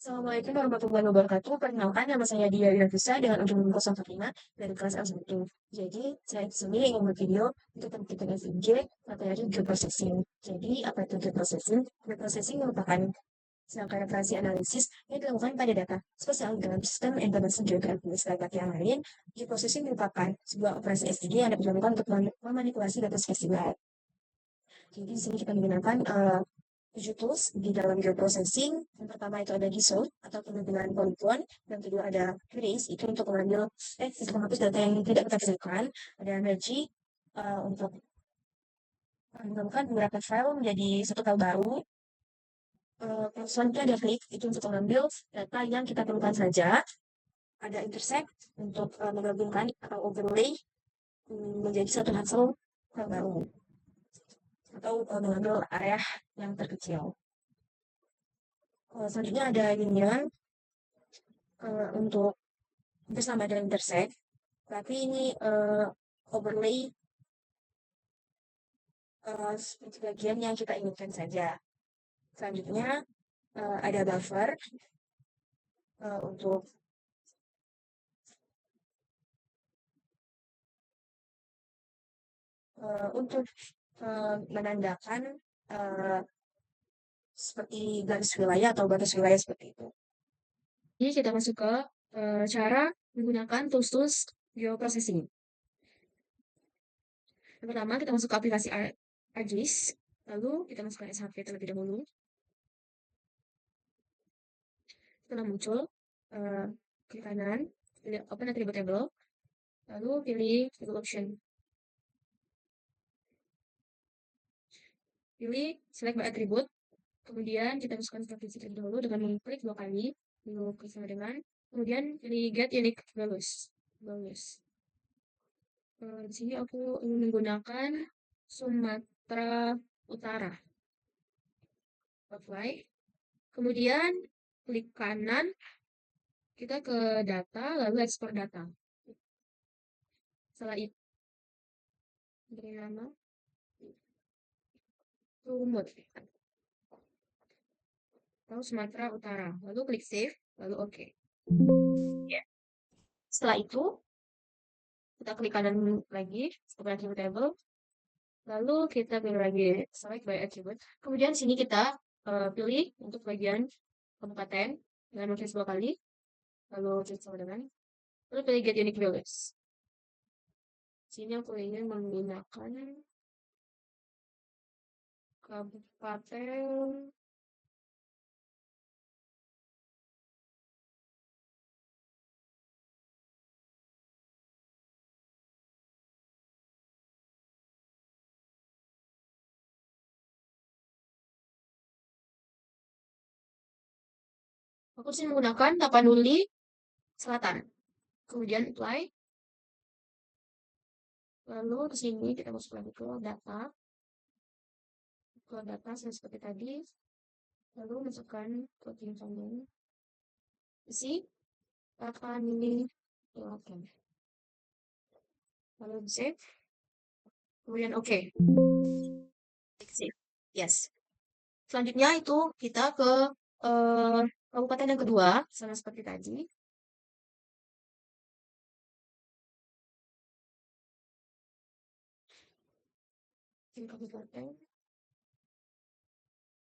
Assalamualaikum warahmatullahi wabarakatuh. Perkenalkan, nama saya Dia Winartisa dengan ujung 045 dari kelas L1. Jadi, saya di sini ingin membuat video untuk tentang FIG, materi geoprocessing. Jadi, apa itu geoprocessing? Geoprocessing merupakan serangkaian referensi analisis yang dilakukan pada data spesial dalam sistem informasi geografis dan data yang lain. Geoprocessing merupakan sebuah operasi STG yang dapat dilakukan untuk memanipulasi data spesial. Jadi, di sini kita menggunakan 7 tools di dalam geoprocessing. Yang pertama itu ada Gisel atau penampilan polygon. Yang kedua ada Trace, itu untuk menghapus data yang tidak kita perlukan. Ada Merge untuk menggabungkan beberapa file menjadi satu file baru. Selanjutnya ada Click, itu untuk mengambil data yang kita perlukan saja. Ada Intersect untuk menggabungkan atau overlay menjadi satu hasil file baru. Atau mengambil area yang terkecil. Selanjutnya ada Union untuk bersama dengan intersect, tapi ini overlay seperti bagian yang kita inginkan saja. Selanjutnya ada buffer untuk menandakan seperti garis wilayah atau batas wilayah seperti itu. Jadi kita masuk ke cara menggunakan tools-tools geoprocessing. Yang pertama kita masuk ke aplikasi ArcGIS, lalu kita masukkan SHP terlebih dahulu. Setelah muncul, klik kanan, pilih Open Attribute Table, lalu pilih Table Option. Pilih Select by Attribute, kemudian kita masukkan provinsi terlebih dahulu dengan mengklik 2 kali, lalu klik sama dengan, kemudian pilih Get Unique Values. Di sini aku ingin menggunakan Sumatera Utara. Apply. Kemudian klik kanan, kita ke data, lalu ekspor data. Setelah itu, beri nama Sumut atau Sumatera Utara. Lalu klik save, lalu OK. Ya. Setelah itu, kita klik kanan lagi, Open Attribute Table. Lalu kita pilih lagi Select by Attribute. Kemudian sini kita pilih untuk bagian kabupaten dengan mengklik 2 kali. Lalu klik sama dengan. Lalu pilih Get Unique Values. Sini aku ingin menggunakan kabupaten aku sih menggunakan Tapanuli Selatan. Kemudian apply. Lalu ke sini kita masuk lagi ke data. Ke data seperti tadi. Lalu masukkan protein kandung. Isi Tapanuli Selatan. Lalu save. Kemudian OK. Save. Yes. Selanjutnya itu kita ke kabupaten yang kedua, sama seperti tadi. Ini kabupaten.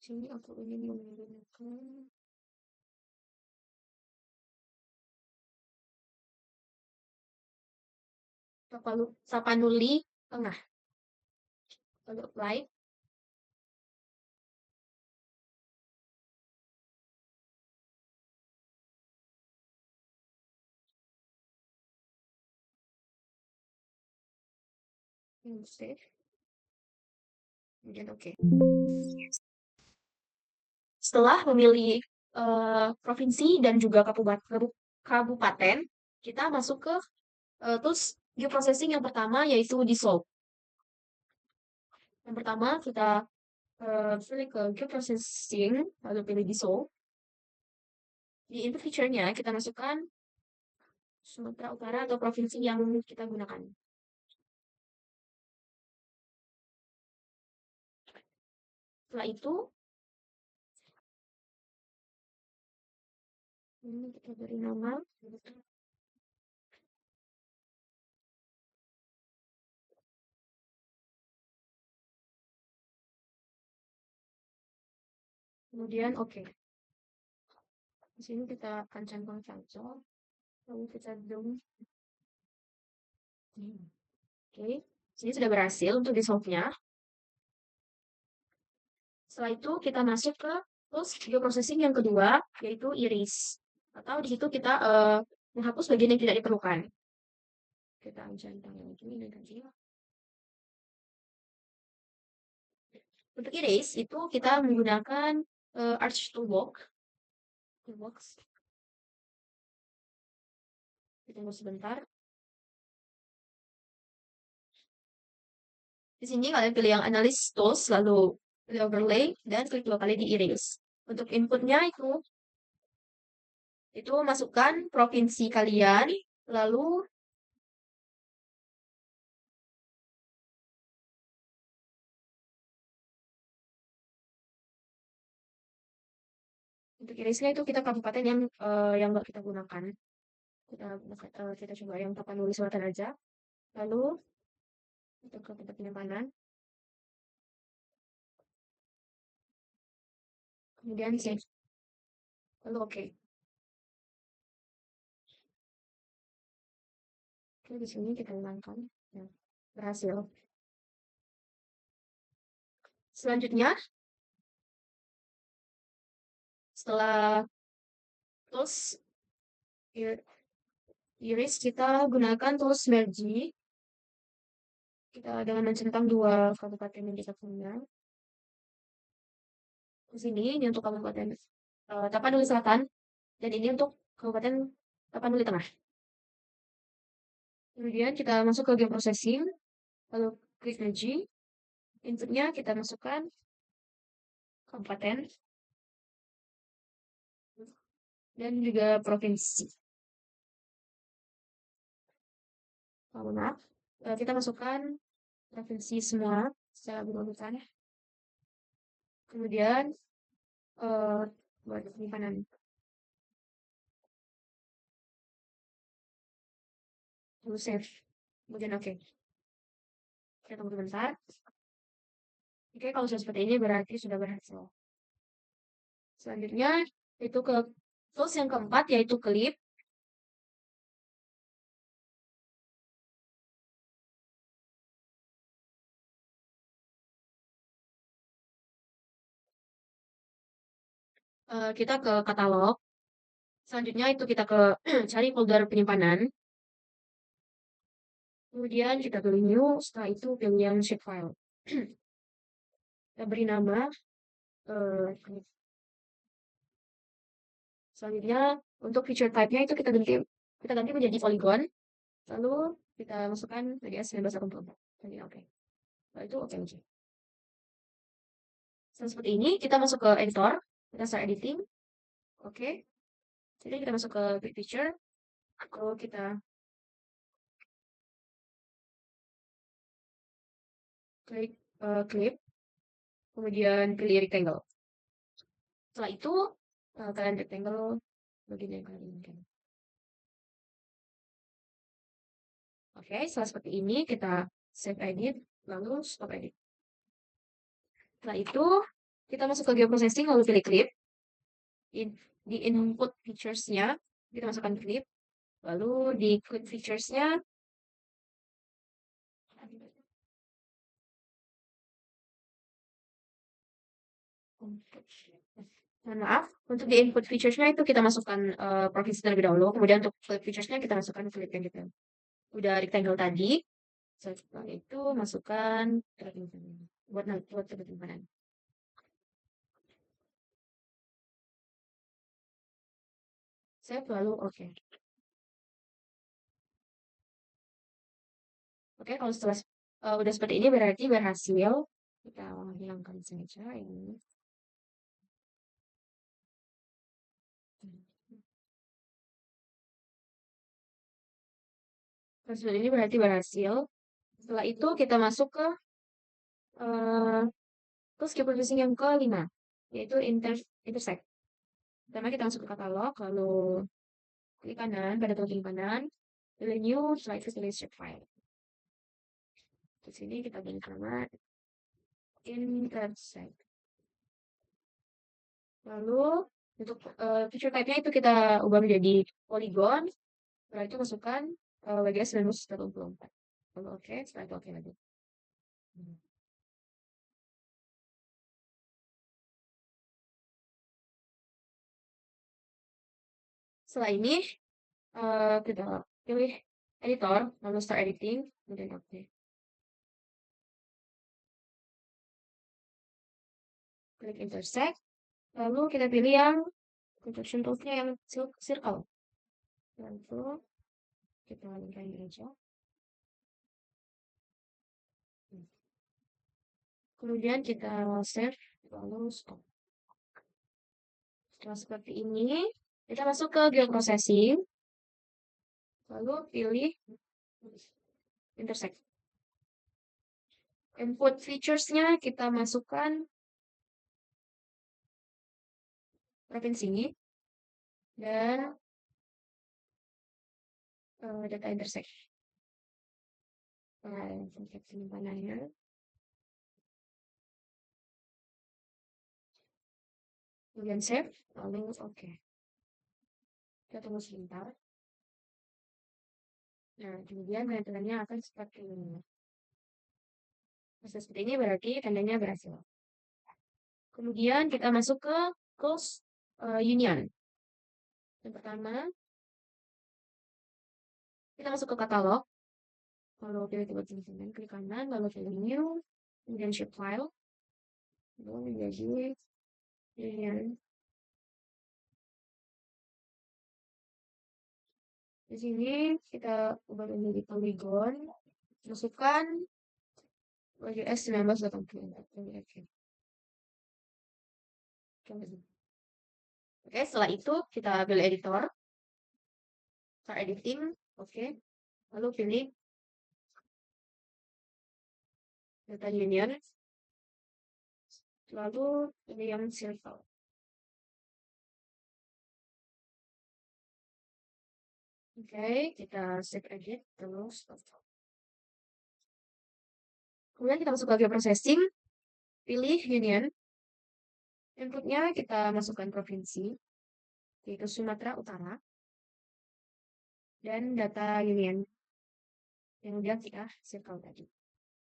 Sini aku ingin menggunakan Tapanuli Tengah. Lalu apply. Save. Kemudian OK. Setelah memilih provinsi dan juga kabupaten, kita masuk ke tools geoprocessing yang pertama, yaitu Dissolve. Yang pertama kita pilih ke geoprocessing, lalu pilih Dissolve. Di input feature-nya kita masukkan Sumatera Utara atau provinsi yang kita gunakan. Setelah itu, Ini kita beri nama. Kemudian oke. Di sini kita akan centang-cancel. Lalu kita zoom. Oke. Sini sudah berhasil untuk di solve-nya. Setelah itu kita masuk ke tools video processing yang kedua, yaitu erase. Atau di situ kita menghapus bagian yang tidak diperlukan. Kita centang lagi ini kecil. Untuk erase itu kita menggunakan Arch Toolbox. Kita tunggu sebentar. Di sini kalian pilih yang Analysis Tools, lalu pilih Overlay, dan klik dua kali di Erase. Untuk inputnya itu masukkan provinsi kalian, lalu untuk irisnya itu kita kabupaten yang nggak kita gunakan. Kita coba yang Tapanuli Selatan aja. Lalu kita ke tempat penyimpanan. Kemudian save. Lalu oke. Oke, di sini kita ulangkan. Ya, berhasil. Selanjutnya, setelah tools iris, kita gunakan tools merge. Kita dengan mencentang dua kabupaten yang kita punya. Di sini ini untuk kabupaten Tapanuli Selatan, dan ini untuk kabupaten Tapanuli Tengah. Kemudian kita masuk ke game processing, lalu klik merge. Inputnya kita masukkan kabupaten dan juga provinsi. Maaf, kita masukkan provinsi semua secara berurutan. Kemudian buat penyimpanan. Lalu save. Kemudian oke. Kita tunggu sebentar. Oke, kalau sudah seperti ini berarti sudah berhasil. Selanjutnya itu ke tools yang keempat, yaitu clip. Kita ke katalog. Selanjutnya itu kita ke cari folder penyimpanan. Kemudian kita pilih new, setelah itu pilih yang shapefile. Kita beri nama. Selanjutnya untuk feature type-nya itu kita ganti menjadi polygon. Lalu kita masukkan PDS 1984. Jadi oke. Lalu itu oke aja. Seperti ini kita masuk ke editor, kita start editing. Oke. Jadi kita masuk ke quick picture. Lalu kita klik clip, kemudian pilih rectangle. Setelah itu kalian rectangle bagian yang kalian inginkan. Oke, setelah seperti ini kita save edit, lalu stop edit. Setelah itu kita masuk ke geoprocessing, lalu pilih clip. Di input features-nya kita masukkan clip, lalu di clip features-nya maaf, untuk di input features-nya itu kita masukkan provinsi terlebih dahulu, kemudian untuk clip features-nya kita masukkan clip yang kita udah rectangle tadi. Setelah itu masukkan buat penyimpanan. Save lalu oke. Oke, kalau setelah udah seperti ini berarti berhasil. Kita hilangkan saja ini. Kalau seperti ini berarti berhasil. Setelah itu kita masuk ke skill processing yang kelima, yaitu intersect. Pertama kita masuk ke katalog, lalu klik kanan, pada tombol kanan, pilih new, setelah itu pilih shape file. Di sini kita beri nama intersect. Lalu untuk feature type-nya itu kita ubah menjadi polygon. Setelah itu masukkan WGS 1984. Lalu oke, setelah itu oke lagi. Setelah ini kita pilih editor, lalu start editing, kemudian oke. Klik intersect, lalu kita pilih yang construction tools-nya yang circle. Lalu kita lingkarin aja. Kemudian kita save, lalu stop. Setelah seperti ini, kita masuk ke geoprocessing, lalu pilih intersect. Input features-nya kita masukkan provinsi dan data intersect. Tingkat penyimpanannya. Kemudian save, lalu oke. Kita tunggu sebentar. Nah, kemudian penampilannya akan seperti ini. Seperti ini berarti tandanya berhasil. Kemudian kita masuk ke close union. Yang pertama, kita masuk ke katalog. Lalu pilih tipe teman-teman, klik kanan, lalu pilih new, kemudian shape file. Lalu menjadi union. Di sini kita ubah menjadi polygon, masukkan WGS 1984. Oke, setelah itu kita pilih editor, start editing, oke. Lalu pilih data union, lalu pilih yang circle. Oke, kita save edit, terus stop. Kemudian kita masuk ke geoprocessing, pilih union. Inputnya kita masukkan provinsi, yaitu Sumatera Utara. Dan data union yang udah kita circle tadi.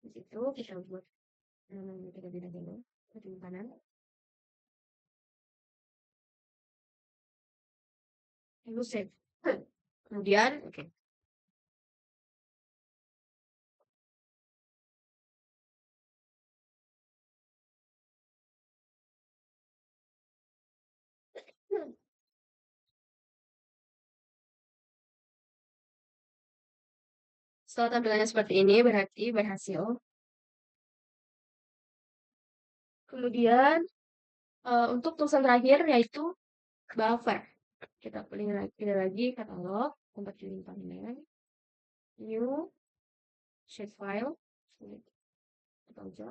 Di situ kita buat kita beda dulu, ke kanan. Lalu save. Kemudian, oke. Setelah tampilannya seperti ini, berarti berhasil. Kemudian, untuk tulisan terakhir, yaitu buffer. Kita pilih lagi katalog, tempat penyimpanan, new, shape file, kita aja,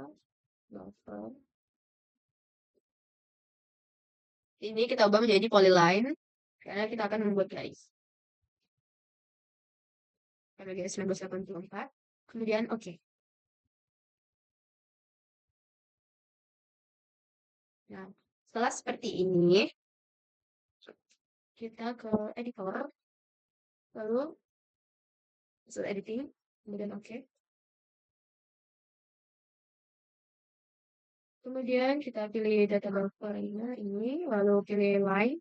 buffer. Ini kita ubah menjadi polyline, karena kita akan membuat garis. Pada garis 1984, kemudian oke. Nah, setelah seperti ini, kita ke editor, lalu start editing, kemudian oke. Kemudian kita pilih data buffer-nya ini, lalu pilih line.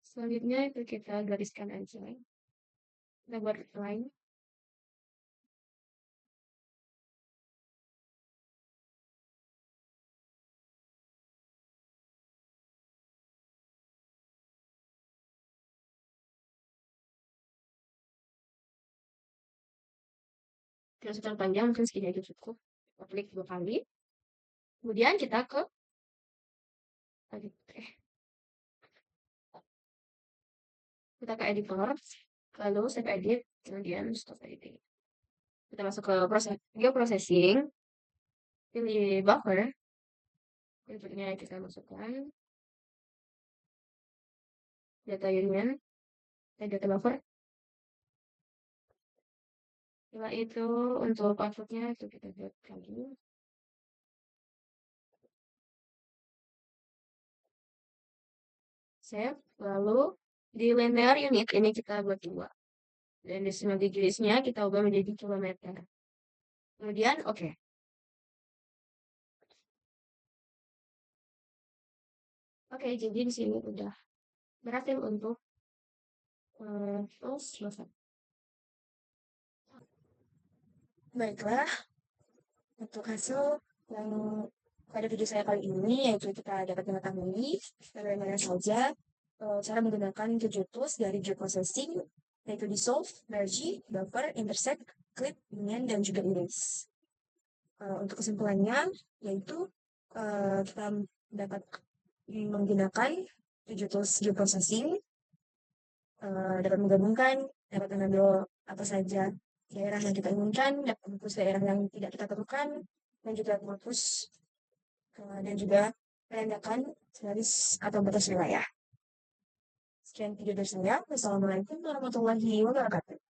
Selanjutnya itu kita gariskan aja. Kita buat line. Gariskan panjang, mungkin segini aja cukup. Kita klik 2 kali. Kemudian kita ke editor, lalu save edit, kemudian stop editing. Kita masuk ke geoprocessing, pilih buffer, inputnya kita masukkan, data union, data buffer. Setelah itu untuk outputnya itu kita buat lagi. Save, lalu di linear unit ini kita buat 2. Dan decimal digits-nya kita ubah menjadi kilometer. Kemudian, oke. Oke, jadi di sini udah berhasil untuk close buffer. Baiklah, untuk hasil yang pada video saya kali ini, yaitu kita dapat mengetahui bagaimana saja cara menggunakan 7 tools dari geoprocessing, yaitu dissolve, merge, buffer, intersect, clip, union, dan juga erase. Untuk kesimpulannya, yaitu kita dapat menggunakan 7 tools geoprocessing, dapat menggabungkan, dapat mengambil apa saja daerah yang kita inginkan, dapat menghapus daerah yang tidak kita perlukan, dan juga menghapus dan juga menandakan garis atau batas wilayah. Sekian video dari saya. Wassalamualaikum warahmatullahi wabarakatuh.